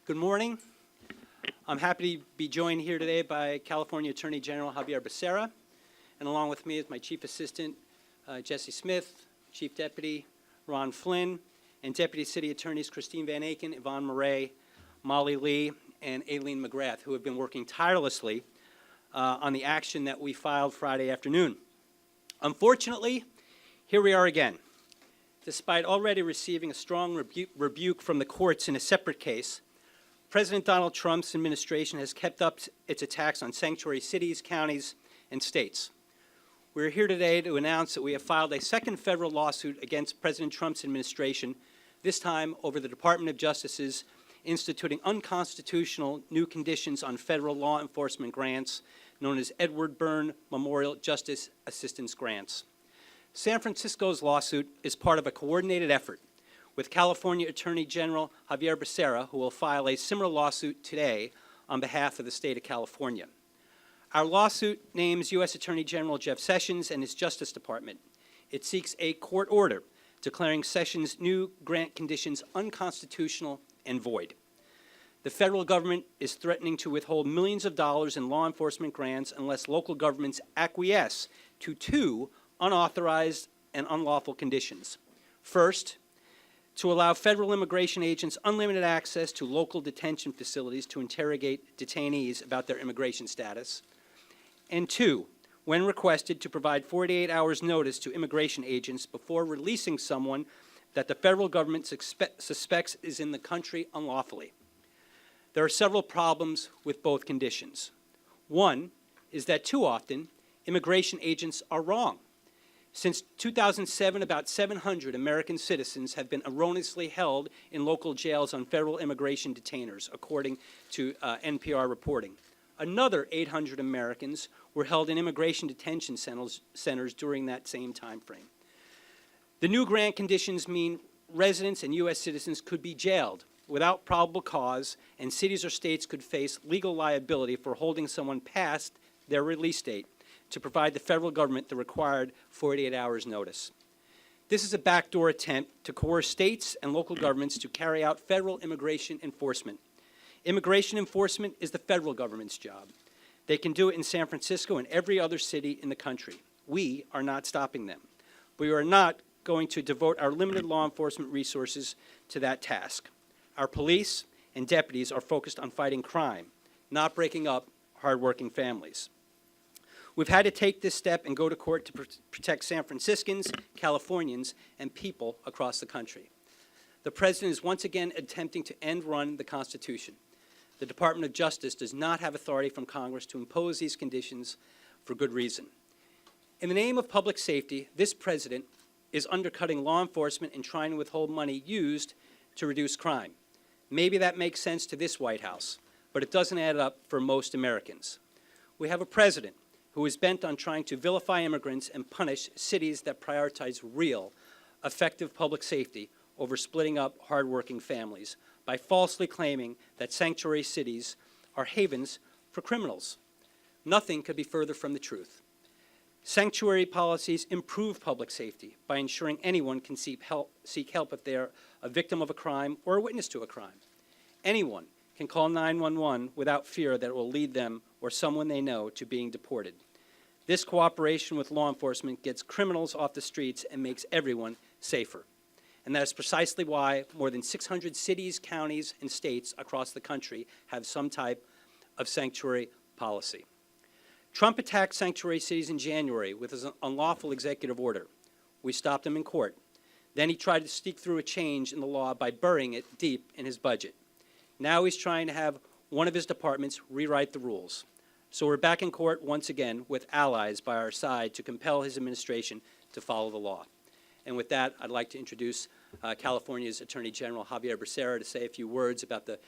Good morning. I'm happy to be joined here today by California Attorney General Herrera and Becerra, and along with me is my Chief Assistant, Jesse Smith, Chief Deputy Ron Flynn, and Deputy City Attorneys Christine Van Aken, Yvonne Murray, Molly Lee, and Aileen McGrath, who have been working tirelessly on the action that we filed Friday afternoon. Unfortunately, here we are again. Despite already receiving a strong rebuke from the courts in a separate case, President Donald Trump's administration has kept up its attacks on sanctuary cities, counties, and states. We're here today to announce that we have filed a second federal lawsuit against President Trump's administration, this time over the Department of Justice's instituting unconstitutional new conditions on federal law enforcement grants known as Edward Byrne Memorial Justice Assistance Grants. San Francisco's lawsuit is part of a coordinated effort with California Attorney General Herrera and Becerra, who will file a similar lawsuit today on behalf of the state of California. Our lawsuit names U.S. Attorney General Jeff Sessions and his Justice Department. It seeks a court order declaring Sessions' new grant conditions unconstitutional and void. The federal government is threatening to withhold millions of dollars in law enforcement grants unless local governments acquiesce to two unauthorized and unlawful conditions. First, to allow federal immigration agents unlimited access to local detention facilities to interrogate detainees about their immigration status. And two, when requested, to provide 48 hours notice to immigration agents before releasing someone that the federal government suspects is in the country unlawfully. There are several problems with both conditions. One is that too often, immigration agents are wrong. Since 2007, about 700 American citizens have been erroneously held in local jails on federal immigration detainers, according to NPR reporting. Another 800 Americans were held in immigration detention centers during that same time frame. The new grant conditions mean residents and U.S. citizens could be jailed without probable cause, and cities or states could face legal liability for holding someone past their release date to provide the federal government the required 48 hours notice. This is a backdoor attempt to coerce states and local governments to carry out federal immigration enforcement. Immigration enforcement is the federal government's job. They can do it in San Francisco and every other city in the country. We are not stopping them. We are not going to devote our limited law enforcement resources to that task. Our police and deputies are focused on fighting crime, not breaking up hardworking families. We've had to take this step and go to court to protect San Franciscans, Californians, and people across the country. The President is once again attempting to end-run the Constitution. The Department of Justice does not have authority from Congress to impose these conditions for good reason. In the name of public safety, this President is undercutting law enforcement and trying to withhold money used to reduce crime. Maybe that makes sense to this White House, but it doesn't add up for most Americans. We have a President who is bent on trying to vilify immigrants and punish cities that prioritize real, effective public safety over splitting up hardworking families by falsely claiming that sanctuary cities are havens for criminals. Nothing could be further from the truth. Sanctuary policies improve public safety by ensuring anyone can seek help if they're a victim of a crime or a witness to a crime. Anyone can call 911 without fear that it will lead them or someone they know to being deported. This cooperation with law enforcement gets criminals off the streets and makes everyone safer. And that is precisely why more than 600 cities, counties, and states across the country have some type of sanctuary policy. Trump attacked sanctuary cities in January with his unlawful executive order. We stopped him in court. Then he tried to sneak through a change in the law by burying it deep in his budget. Now he's trying to have one of his departments rewrite the rules. So we're back in court once again with allies by our side to compel his administration to follow the law. And with that, I'd like to introduce California's Attorney General Herrera and Becerra to say a few words about the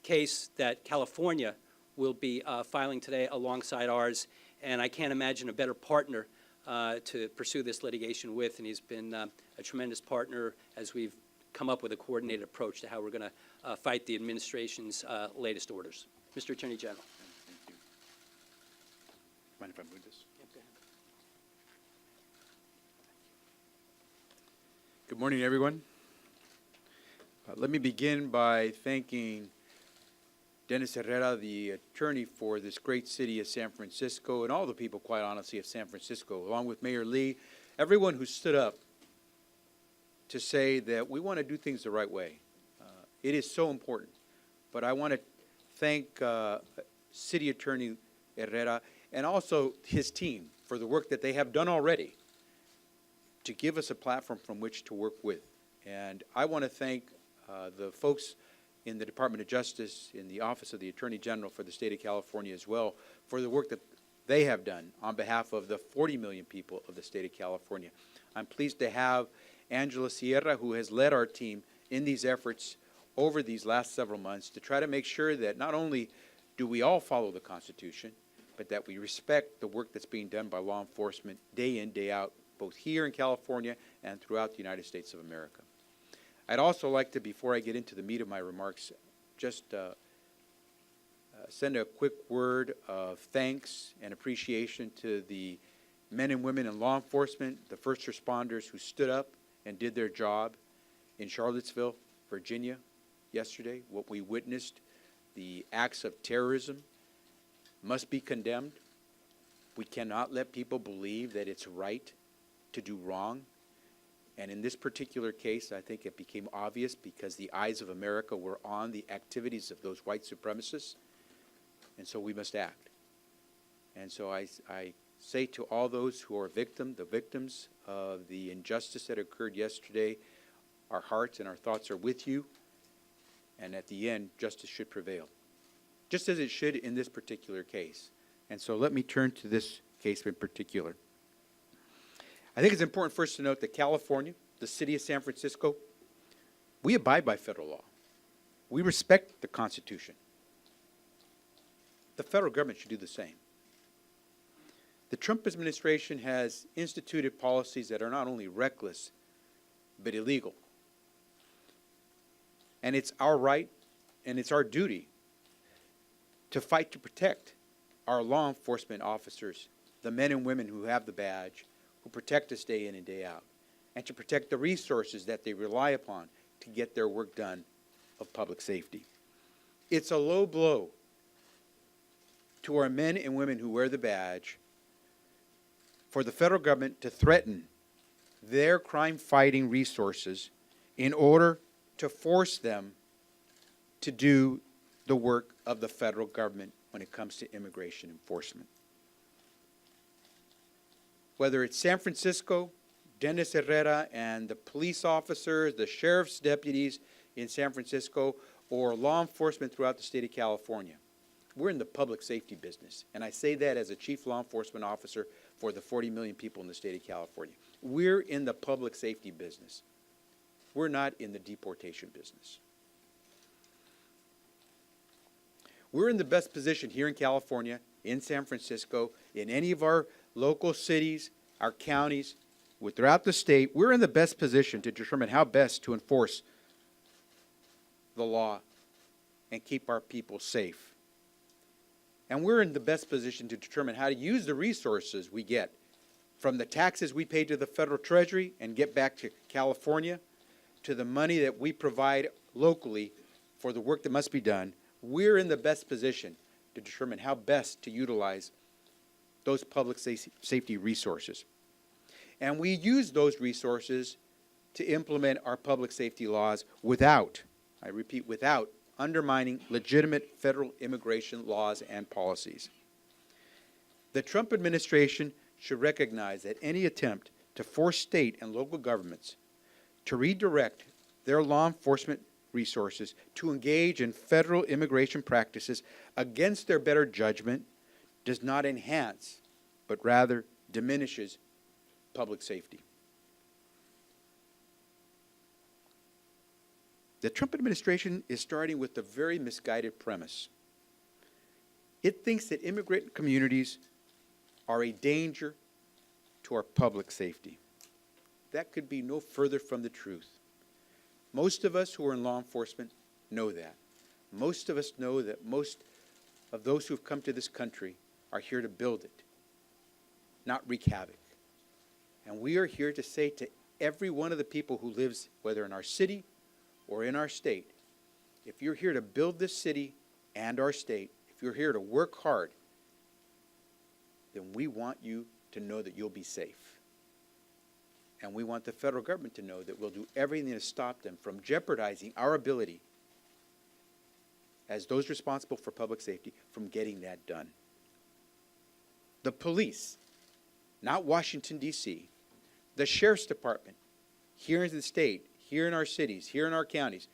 case that California will be filing today alongside ours. And I can't imagine a better partner to pursue this litigation with. And he's been a tremendous partner as we've come up with a coordinated approach to how we're going to fight the administration's latest orders. Mr. Attorney General. Mind if I move this? Yep, go ahead. Good morning, everyone. Let me begin by thanking Dennis Herrera, the attorney for this great city of San Francisco, and all the people, quite honestly, of San Francisco, along with Mayor Lee, everyone who stood up to say that we want to do things the right way. It is so important. But I want to thank City Attorney Herrera and also his team for the work that they have done already to give us a platform from which to work with. And I want to thank the folks in the Department of Justice, in the Office of the Attorney General for the state of California as well, for the work that they have done on behalf of the 40 million people of the state of California. I'm pleased to have Angela Sierra, who has led our team in these efforts over these last several months to try to make sure that not only do we all follow the Constitution, but that we respect the work that's being done by law enforcement day in, day out, both here in California and throughout the United States of America. I'd also like to, before I get into the meat of my remarks, just send a quick word of thanks and appreciation to the men and women in law enforcement, the first responders who stood up and did their job in Charlottesville, Virginia, yesterday. What we witnessed, the acts of terrorism, must be condemned. We cannot let people believe that it's right to do wrong. And in this particular case, I think it became obvious because the eyes of America were on the activities of those white supremacists, and so we must act. And so I say to all those who are the victims of the injustice that occurred yesterday, our hearts and our thoughts are with you. And at the end, justice should prevail, just as it should in this particular case. And so let me turn to this case in particular. I think it's important first to note that California, the city of San Francisco, we abide by federal law. We respect the Constitution. The federal government should do the same. The Trump administration has instituted policies that are not only reckless, but illegal. And it's our right and it's our duty to fight to protect our law enforcement officers, the men and women who have the badge, who protect us day in and day out, and to protect the resources that they rely upon to get their work done of public safety. It's a low blow to our men and women who wear the badge for the federal government to threaten their crime-fighting resources in order to force them to do the work of the federal government when it comes to immigration enforcement. Whether it's San Francisco, Dennis Herrera and the police officers, the sheriff's deputies in San Francisco, or law enforcement throughout the state of California, we're in the public safety business. And I say that as a chief law enforcement officer for the 40 million people in the state of California. We're in the public safety business. We're not in the deportation business. We're in the best position here in California, in San Francisco, in any of our local cities, our counties, throughout the state. We're in the best position to determine how best to enforce the law and keep our people safe. And we're in the best position to determine how to use the resources we get from the taxes we pay to the federal treasury and get back to California, to the money that we provide locally for the work that must be done. We're in the best position to determine how best to utilize those public safety resources. And we use those resources to implement our public safety laws without, I repeat, without undermining legitimate federal immigration laws and policies. The Trump administration should recognize that any attempt to force state and local governments to redirect their law enforcement resources to engage in federal immigration practices against their better judgment does not enhance, but rather diminishes public safety. The Trump administration is starting with a very misguided premise. It thinks that immigrant communities are a danger to our public safety. That could be no further from the truth. Most of us who are in law enforcement know that. Most of us know that most of those who have come to this country are here to build it, not wreak havoc. And we are here to say to every one of the people who lives, whether in our city or in our state, if you're here to build this city and our state, if you're here to work hard, then we want you to know that you'll be safe. And we want the federal government to know that we'll do everything to stop them from jeopardizing our ability as those responsible for public safety from getting that done. The police, not Washington, D.C., the Sheriff's Department, here in the state, here in our cities, here in our counties,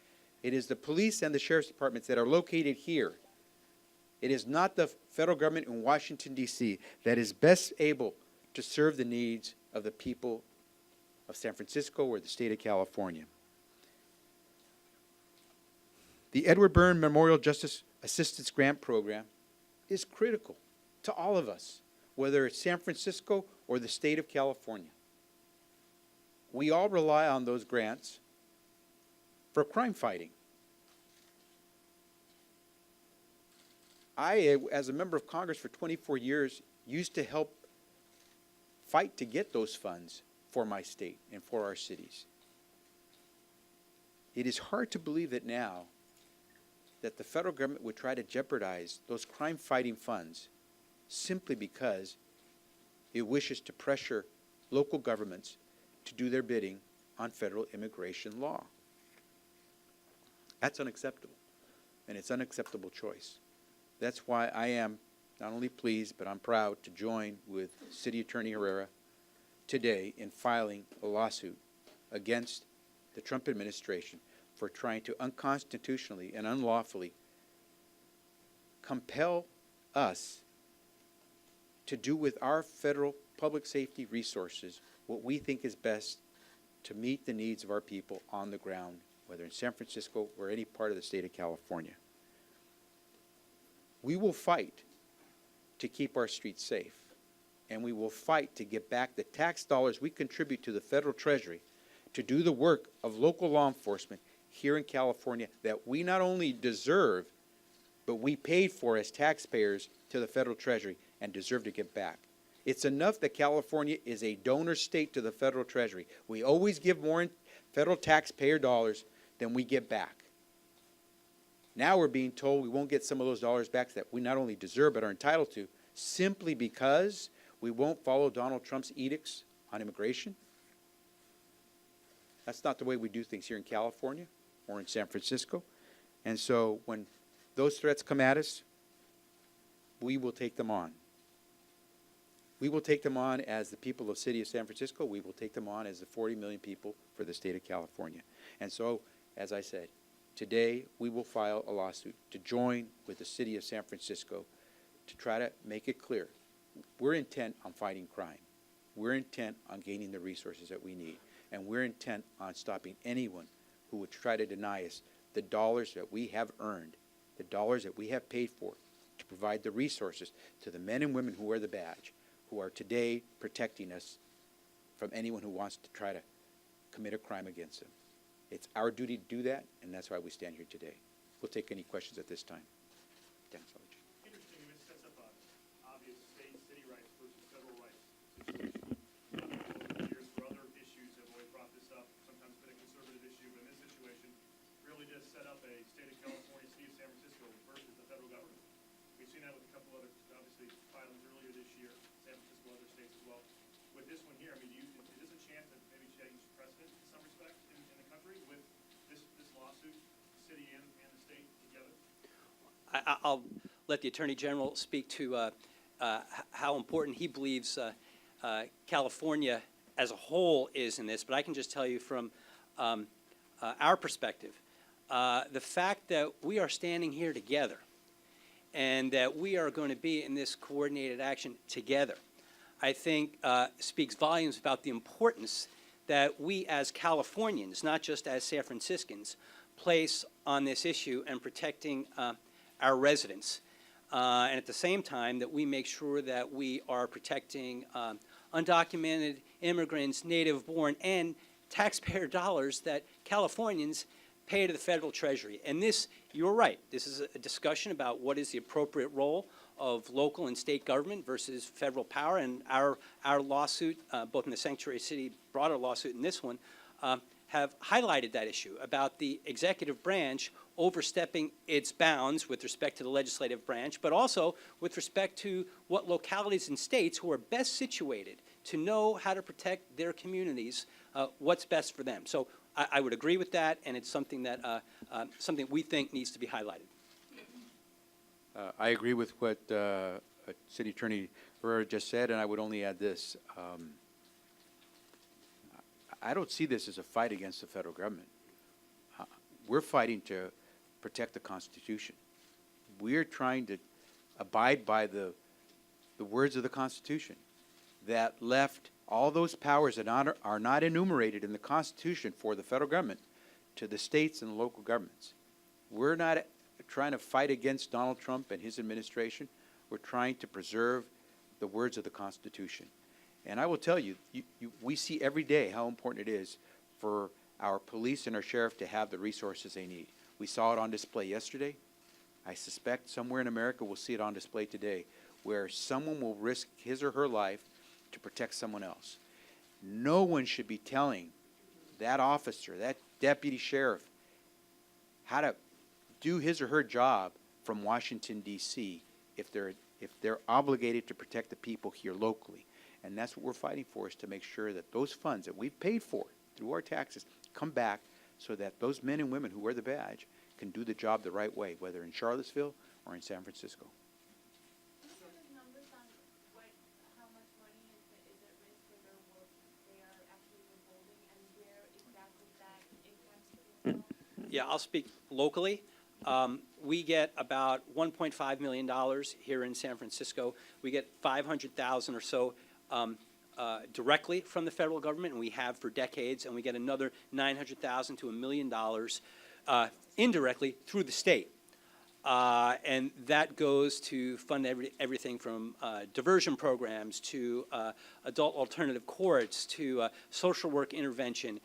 it is the police and the Sheriff's Departments that are located here. It is not the federal government in Washington, D.C. that is best able to serve the needs of the people of San Francisco or the state of California. The Edward Byrne Memorial Justice Assistance Grant Program is critical to all of us, whether it's San Francisco or the state of California. We all rely on those grants for crime fighting. I, as a member of Congress for 24 years, used to help fight to get those funds for my state and for our cities. It is hard to believe that now that the federal government would try to jeopardize those crime-fighting funds simply because it wishes to pressure local governments to do their bidding on federal immigration law. That's unacceptable, and it's an unacceptable choice. That's why I am not only pleased, but I'm proud to join with City Attorney Herrera today in filing a lawsuit against the Trump administration for trying to unconstitutionally and unlawfully compel us to do with our federal public safety resources what we think is best to meet the needs of our people on the ground, whether in San Francisco or any part of the state of California. We will fight to keep our streets safe, and we will fight to get back the tax dollars we contribute to the federal treasury to do the work of local law enforcement here in California that we not only deserve, but we paid for as taxpayers to the federal treasury and deserve to get back. It's enough that California is a donor state to the federal treasury. We always give more in federal taxpayer dollars than we get back. Now we're being told we won't get some of those dollars back that we not only deserve but are entitled to simply because we won't follow Donald Trump's edicts on immigration. That's not the way we do things here in California or in San Francisco. And so when those threats come at us, we will take them on. We will take them on as the people of the city of San Francisco. We will take them on as the 40 million people for the state of California. And so, as I said, today we will file a lawsuit to join with the city of San Francisco to try to make it clear. We're intent on fighting crime. We're intent on gaining the resources that we need. And we're intent on stopping anyone who would try to deny us the dollars that we have earned, the dollars that we have paid for to provide the resources to the men and women who wear the badge, who are today protecting us from anyone who wants to try to commit a crime against them. It's our duty to do that, and that's why we stand here today. We'll take any questions at this time. Dennis, I'll let you. Interesting, it sets up an obvious city rights versus federal rights situation. Over the years, for other issues have always brought this up, sometimes been a conservative issue, but in this situation, really does set up a state of California, city of San Francisco versus the federal government. We've seen that with a couple other, obviously, filings earlier this year, San Francisco, other states as well. With this one here, I mean, is this a chance to maybe change precedent in some respect in the country with this lawsuit, city and the state together? I'll let the Attorney General speak to how important he believes California as a whole is in this, but I can just tell you from our perspective, the fact that we are standing here together and that we are going to be in this coordinated action together, I think speaks volumes about the importance that we as Californians, not just as San Franciscans, place on this issue and protecting our residents. And at the same time that we make sure that we are protecting undocumented immigrants, native-born, and taxpayer dollars that Californians pay to the federal treasury. And this, you're right, this is a discussion about what is the appropriate role of local and state government versus federal power. And our lawsuit, both in the Sanctuary City broader lawsuit and this one, have highlighted that issue about the executive branch overstepping its bounds with respect to the legislative branch, but also with respect to what localities and states who are best situated to know how to protect their communities, what's best for them. So I would agree with that, and it's something that something we think needs to be highlighted. I agree with what City Attorney Herrera just said, and I would only add this. I don't see this as a fight against the federal government. We're fighting to protect the Constitution. We're trying to abide by the words of the Constitution that left all those powers that are not enumerated in the Constitution for the federal government to the states and the local governments. We're not trying to fight against Donald Trump and his administration. We're trying to preserve the words of the Constitution. And I will tell you, we see every day how important it is for our police and our sheriff to have the resources they need. We saw it on display yesterday. I suspect somewhere in America we'll see it on display today, where someone will risk his or her life to protect someone else. No one should be telling that officer, that deputy sheriff, how to do his or her job from Washington, D.C. if they're obligated to protect the people here locally. And that's what we're fighting for, is to make sure that those funds that we've paid for through our taxes come back so that those men and women who wear the badge can do the job the right way, whether in Charlottesville or in San Francisco. Do you have numbers on how much money is at risk for their work they are actually withholding, and where exactly that income is from? Yeah, I'll speak locally. We get about $1.5 million here in San Francisco. We get 500,000 or so directly from the federal government, and we have for decades, and we get another 900,000 to $1 million indirectly through the state. And that goes to fund everything from diversion programs to adult alternative courts to social work intervention,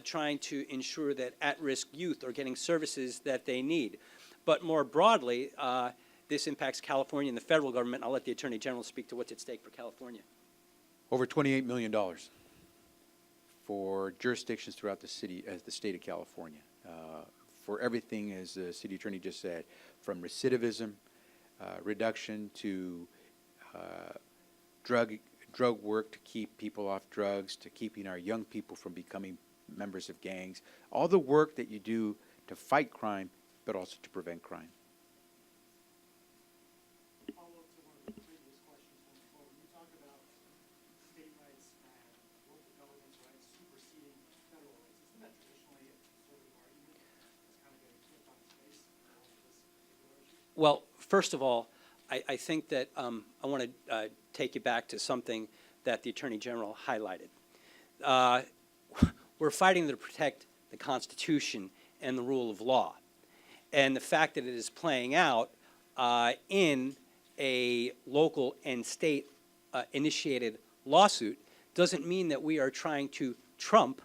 trying to ensure that at-risk youth are getting services that they need. But more broadly, this impacts California and the federal government. I'll let the Attorney General speak to what's at stake for California. Over $28 million for jurisdictions throughout the state of California, for everything, as the city attorney just said, from recidivism reduction to drug work to keep people off drugs, to keeping our young people from becoming members of gangs, all the work that you do to fight crime, but also to prevent crime. Follow-up to one of the previous questions from before. When you talk about state rights and local government's rights superseding federal rights, isn't that traditionally a conservative argument that's kind of getting flipped on its face in all of this particular issue? Well, first of all, I think that I want to take you back to something that the Attorney General highlighted. We're fighting to protect the Constitution and the rule of law. And the fact that it is playing out in a local and state initiated lawsuit doesn't mean that we are trying to trump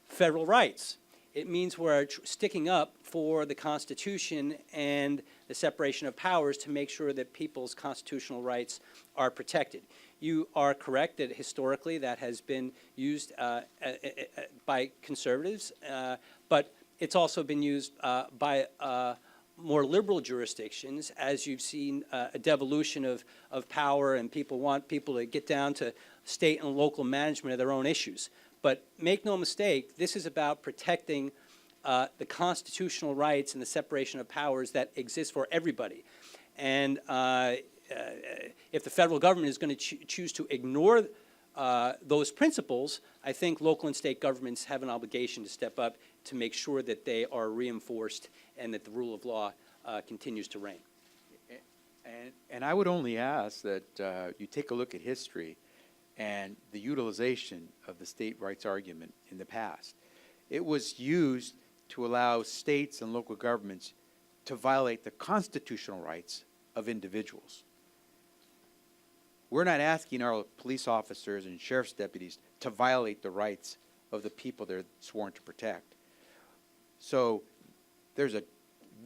federal rights. It means we're sticking up for the Constitution and the separation of powers to make sure that people's constitutional rights are protected. You are correct that historically that has been used by conservatives, but it's also been used by more liberal jurisdictions, as you've seen a devolution of power, and people want people to get down to state and local management of their own issues. But make no mistake, this is about protecting the constitutional rights and the separation of powers that exist for everybody. And if the federal government is going to choose to ignore those principles, I think local and state governments have an obligation to step up to make sure that they are reinforced and that the rule of law continues to reign. And I would only ask that you take a look at history and the utilization of the state rights argument in the past. It was used to allow states and local governments to violate the constitutional rights of individuals. We're not asking our police officers and sheriff's deputies to violate the rights of the people they're sworn to protect. So there's a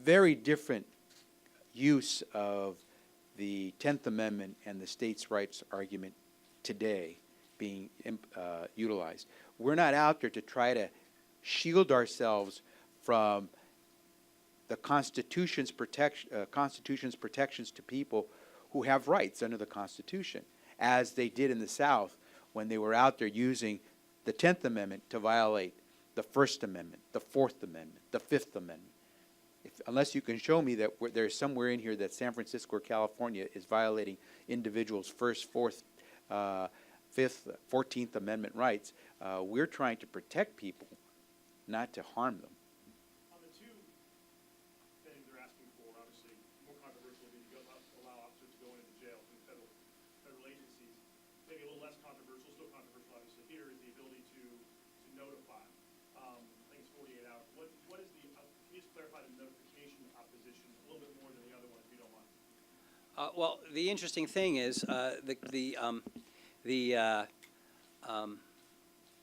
very different use of the 10th Amendment and the states' rights argument today being utilized. We're not out there to try to shield ourselves from the Constitution's protections to people who have rights under the Constitution, as they did in the South when they were out there using the 10th Amendment to violate the First Amendment, the Fourth Amendment, the Fifth Amendment. Unless you can show me that there's somewhere in here that San Francisco or California is violating individuals' First, Fourth, Fifth, 14th Amendment rights, we're trying to protect people, not to harm them. On the two things they're asking for, obviously, more controversial would be to allow officers to go into jail from federal agencies. Maybe a little less controversial, still controversial obviously here, is the ability to notify. I think it's 48 hours. What is the, can you just clarify the notification opposition a little bit more than the other one, if you don't mind? Well, the interesting thing is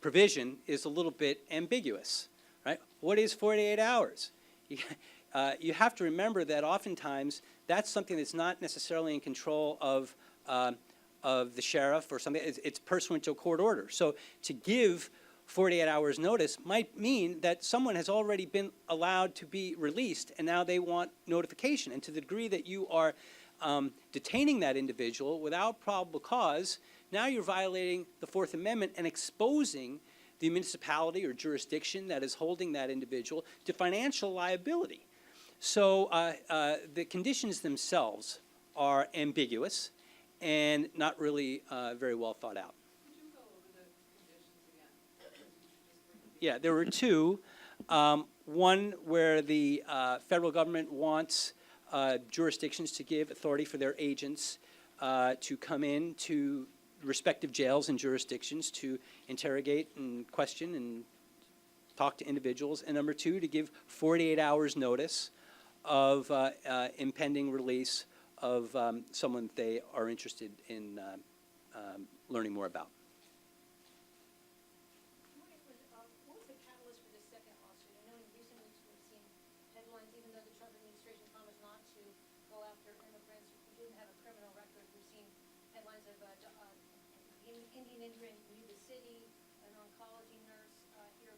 provision is a little bit ambiguous, right? What is 48 hours? You have to remember that oftentimes that's something that's not necessarily in control of the sheriff or something. It's pursuant to a court order. So to give 48 hours notice might mean that someone has already been allowed to be released and now they want notification. And to the degree that you are detaining that individual without probable cause, now you're violating the Fourth Amendment and exposing the municipality or jurisdiction that is holding that individual to financial liability. So the conditions themselves are ambiguous and not really very well thought out. Could you go over the conditions again? Yeah, there were two. One where the federal government wants jurisdictions to give authority for their agents to come in to respective jails and jurisdictions to interrogate and question and talk to individuals. And number two, to give 48 hours notice of impending release of someone they are interested in learning more about. What was the catalyst for this second lawsuit? I know in recent weeks we've seen headlines, even though the Trump administration promised not to go after immigrants who didn't have a criminal record. We've seen headlines of Indian immigrant in Yuba City, an oncology nurse here,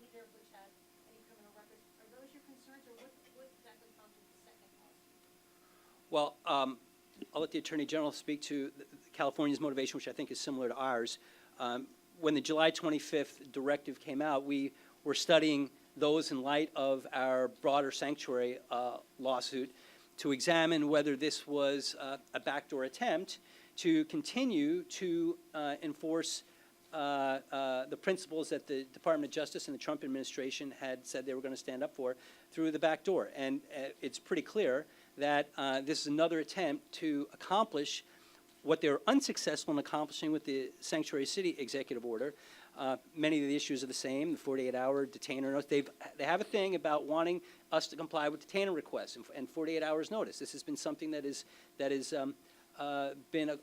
neither of which had any criminal records. Are those your concerns, or what exactly prompted the second lawsuit? Well, I'll let the Attorney General speak to California's motivation, which I think is similar to ours. When the July 25th directive came out, we were studying those in light of our broader sanctuary lawsuit to examine whether this was a backdoor attempt to continue to enforce the principles that the Department of Justice and the Trump administration had said they were going to stand up for through the back door. And it's pretty clear that this is another attempt to accomplish what they were unsuccessful in accomplishing with the Sanctuary City executive order. Many of the issues are the same, the 48-hour detainer notice. They have a thing about wanting us to comply with detainer requests and 48 hours notice. This has been something that is been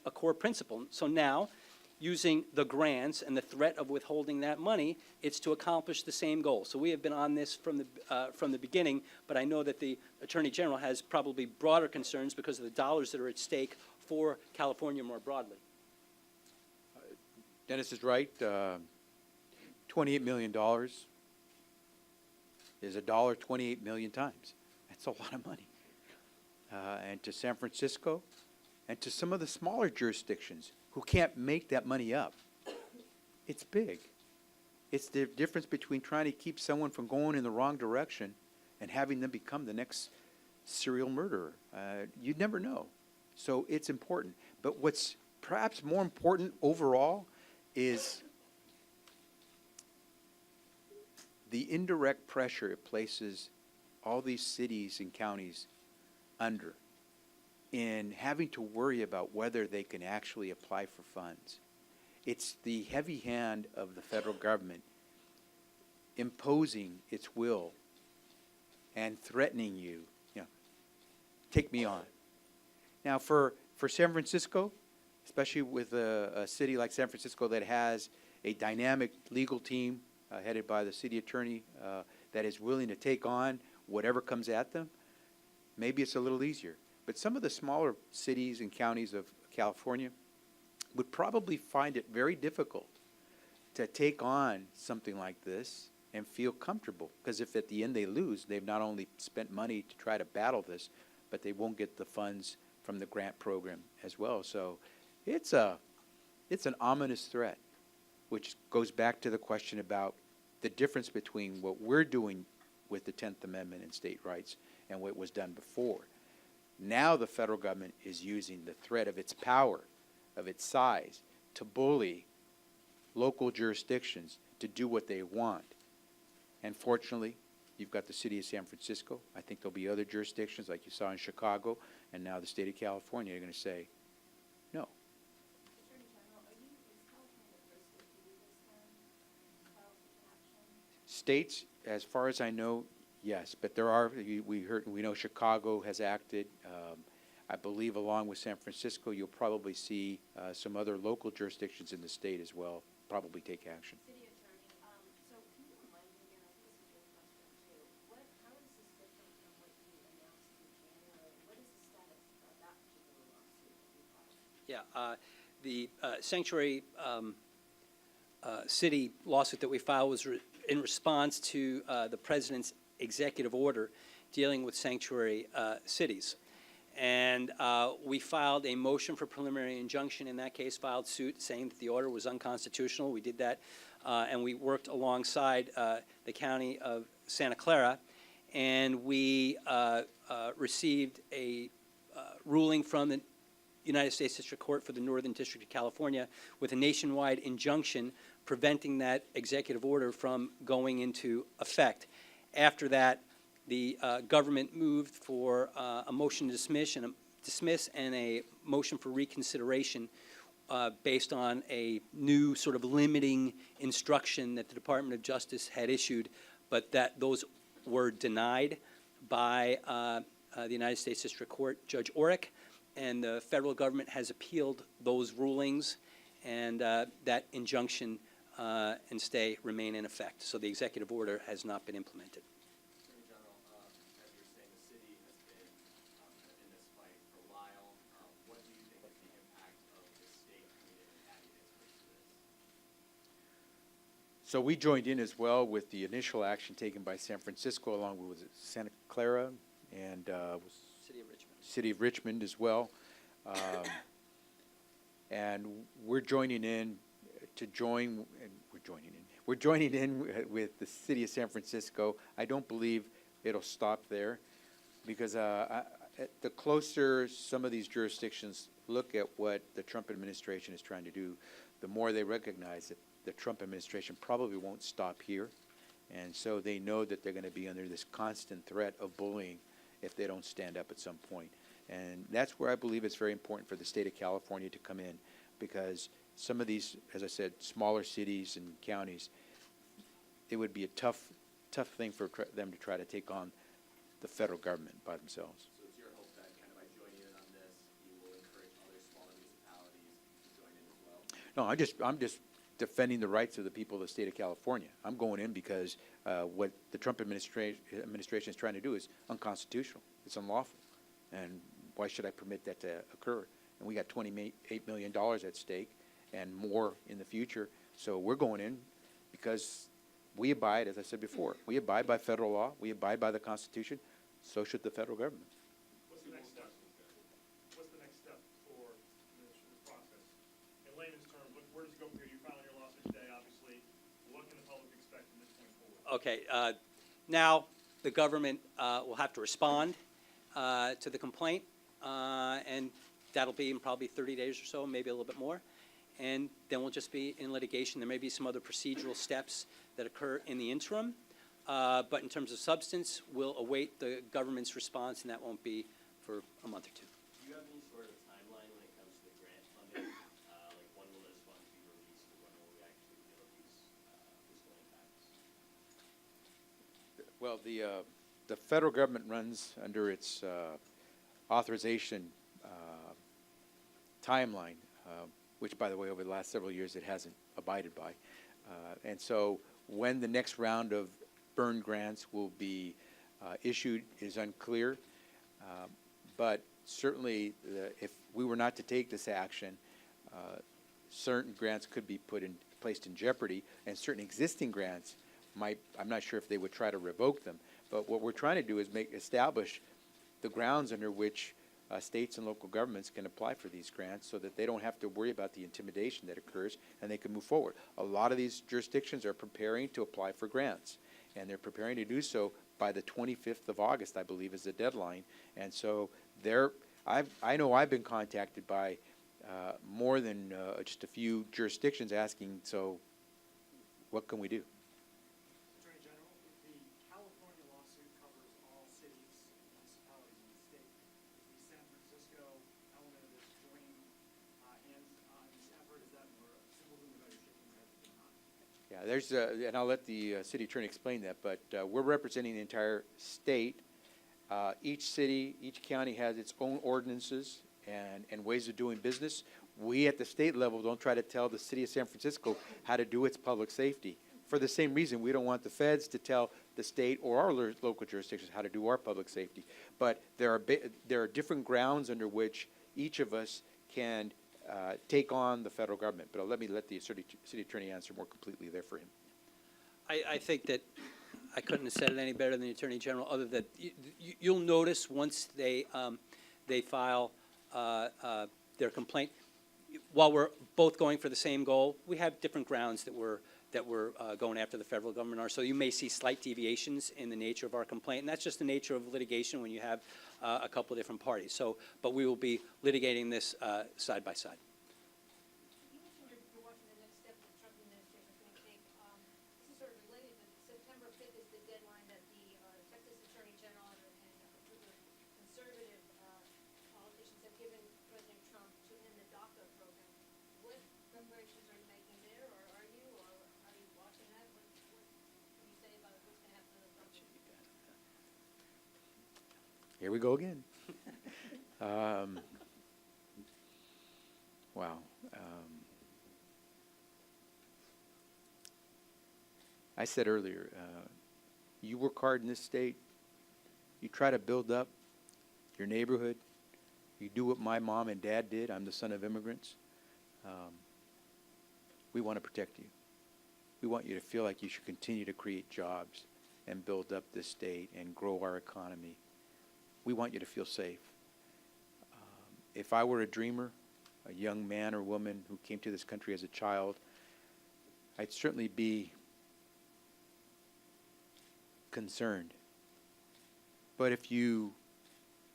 a core principle. So now, using the grants and the threat of withholding that money, it's to accomplish the same goal. So we have been on this from the beginning, but I know that the Attorney General has probably broader concerns because of the dollars that are at stake for California more broadly. Dennis is right. $28 million is $28 million times. That's a lot of money. And to San Francisco and to some of the smaller jurisdictions who can't make that money up, it's big. It's the difference between trying to keep someone from going in the wrong direction and having them become the next serial murderer. You'd never know. So it's important. But what's perhaps more important overall is the indirect pressure it places all these cities and counties under in having to worry about whether they can actually apply for funds. It's the heavy hand of the federal government imposing its will and threatening you, take me on. Now, for San Francisco, especially with a city like San Francisco that has a dynamic legal team headed by the city attorney that is willing to take on whatever comes at them, maybe it's a little easier. But some of the smaller cities and counties of California would probably find it very difficult to take on something like this and feel comfortable. Because if at the end they lose, they've not only spent money to try to battle this, but they won't get the funds from the grant program as well. So it's an ominous threat, which goes back to the question about the difference between what we're doing with the 10th Amendment and state rights and what was done before. Now the federal government is using the threat of its power, of its size, to bully local jurisdictions to do what they want. And fortunately, you've got the city of San Francisco. I think there'll be other jurisdictions like you saw in Chicago, and now the state of California are going to say, no. Attorney General, is California the first state to do this then? File such an action? States, as far as I know, yes, but we know Chicago has acted. I believe along with San Francisco, you'll probably see some other local jurisdictions in the state as well probably take action. City Attorney, so can you remind me again, I think this is your question too, how is this different from what you announced in January? What is the status of that particular lawsuit that you filed? Yeah, the Sanctuary City lawsuit that we filed was in response to the president's executive order dealing with sanctuary cities. And we filed a motion for preliminary injunction in that case, filed suit saying that the order was unconstitutional. We did that, and we worked alongside the county of Santa Clara, and we received a ruling from the United States District Court for the Northern District of California with a nationwide injunction preventing that executive order from going into effect. After that, the government moved for a motion to dismiss and a motion for reconsideration based on a new sort of limiting instruction that the Department of Justice had issued, but that those were denied by the United States District Court, Judge Orrick, and the federal government has appealed those rulings, and that injunction and stay remain in effect. So the executive order has not been implemented. Attorney General, as you were saying, the city has been in this fight for a while. What do you think is the impact of the state coming in and adding its voice to this? So we joined in as well with the initial action taken by San Francisco along with Santa Clara and City of Richmond. City of Richmond as well. And we're joining in with the city of San Francisco. I don't believe it'll stop there because the closer some of these jurisdictions look at what the Trump administration is trying to do, the more they recognize that the Trump administration probably won't stop here. And so they know that they're going to be under this constant threat of bullying if they don't stand up at some point. And that's where I believe it's very important for the state of California to come in, because some of these, as I said, smaller cities and counties, it would be a tough thing for them to try to take on the federal government by themselves. So it's your hope that kind of by joining in on this, you will encourage other smaller municipalities to join in as well? No, I'm just defending the rights of the people of the state of California. I'm going in because what the Trump administration is trying to do is unconstitutional. It's unlawful. And why should I permit that to occur? And we got $28 million at stake and more in the future. So we're going in because we abide, as I said before, we abide by federal law. We abide by the Constitution. So should the federal government. What's the next step? What's the next step for the process? In layman's terms, where does it go from here? You filing your lawsuit today, obviously. What can the public expect from this point forward? Okay, now the government will have to respond to the complaint, and that'll be in probably 30 days or so, maybe a little bit more. And then we'll just be in litigation. There may be some other procedural steps that occur in the interim, but in terms of substance, we'll await the government's response, and that won't be for a month or two. Do you have any sort of timeline when it comes to the grant funding? Like when will those funds be released, or when will we actually feel these fiscal impacts? Well, the federal government runs under its authorization timeline, which, by the way, over the last several years it hasn't abided by. And so when the next round of burn grants will be issued is unclear. But certainly, if we were not to take this action, certain grants could be placed in jeopardy, and certain existing grants I'm not sure if they would try to revoke them, but what we're trying to do is establish the grounds under which states and local governments can apply for these grants so that they don't have to worry about the intimidation that occurs and they can move forward. A lot of these jurisdictions are preparing to apply for grants, and they're preparing to do so by the 25th of August, I believe, is the deadline. And so I know I've been contacted by more than just a few jurisdictions asking, so what can we do? Attorney General, the California lawsuit covers all cities and municipalities in the state. Is the San Francisco element of this joining hands on this effort? Is that more a simple thing about your shaking your head than not? Yeah, and I'll let the city attorney explain that, but we're representing the entire state. Each city, each county has its own ordinances and ways of doing business. We at the state level don't try to tell the city of San Francisco how to do its public safety. For the same reason, we don't want the feds to tell the state or our local jurisdictions how to do our public safety. But there are different grounds under which each of us can take on the federal government. But let the city attorney answer more completely there for him. I think that I couldn't have said it any better than the Attorney General, other than you'll notice once they file their complaint, while we're both going for the same goal, we have different grounds that we're going after the federal government are. So you may see slight deviations in the nature of our complaint, and that's just the nature of litigation when you have a couple of different parties. So, but we will be litigating this side by side. You mentioned you're watching the next step that the Trump administration is going to take. This is sort of related, but September 5th is the deadline that the Texas Attorney General and conservative politicians have given President Trump to end the DACA program. What preparations are you making there, or are you watching that? What can you say about what's going to happen in the program? Here we go again. Wow. I said earlier, you work hard in this state, you try to build up your neighborhood, you do what my mom and dad did. I'm the son of immigrants. We want to protect you. We want you to feel like you should continue to create jobs and build up this state and grow our economy. We want you to feel safe. If I were a dreamer, a young man or woman who came to this country as a child, I'd certainly be concerned. But if you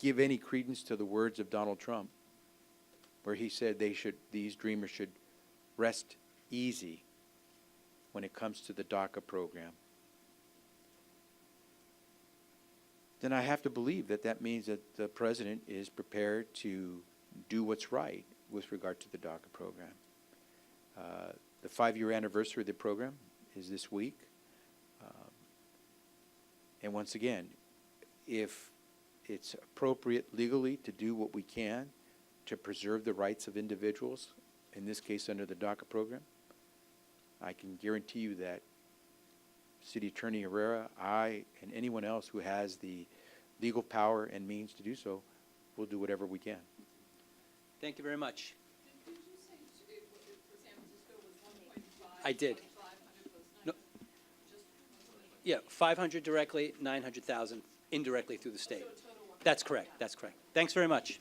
give any credence to the words of Donald Trump, where he said these dreamers should rest easy when it comes to the DACA program, then I have to believe that means that the president is prepared to do what's right with regard to the DACA program. The 5-year anniversary of the program is this week. And once again, if it's appropriate legally to do what we can to preserve the rights of individuals, in this case under the DACA program, I can guarantee you that City Attorney Herrera, I, and anyone else who has the legal power and means to do so will do whatever we can. Thank you very much. Did you say for San Francisco was 1.5? I did. 500 was No. 900? Just 1.5? Yeah, 500 directly, 900,000 indirectly through the state. So a total 1.5. That's correct. That's correct. Thanks very much.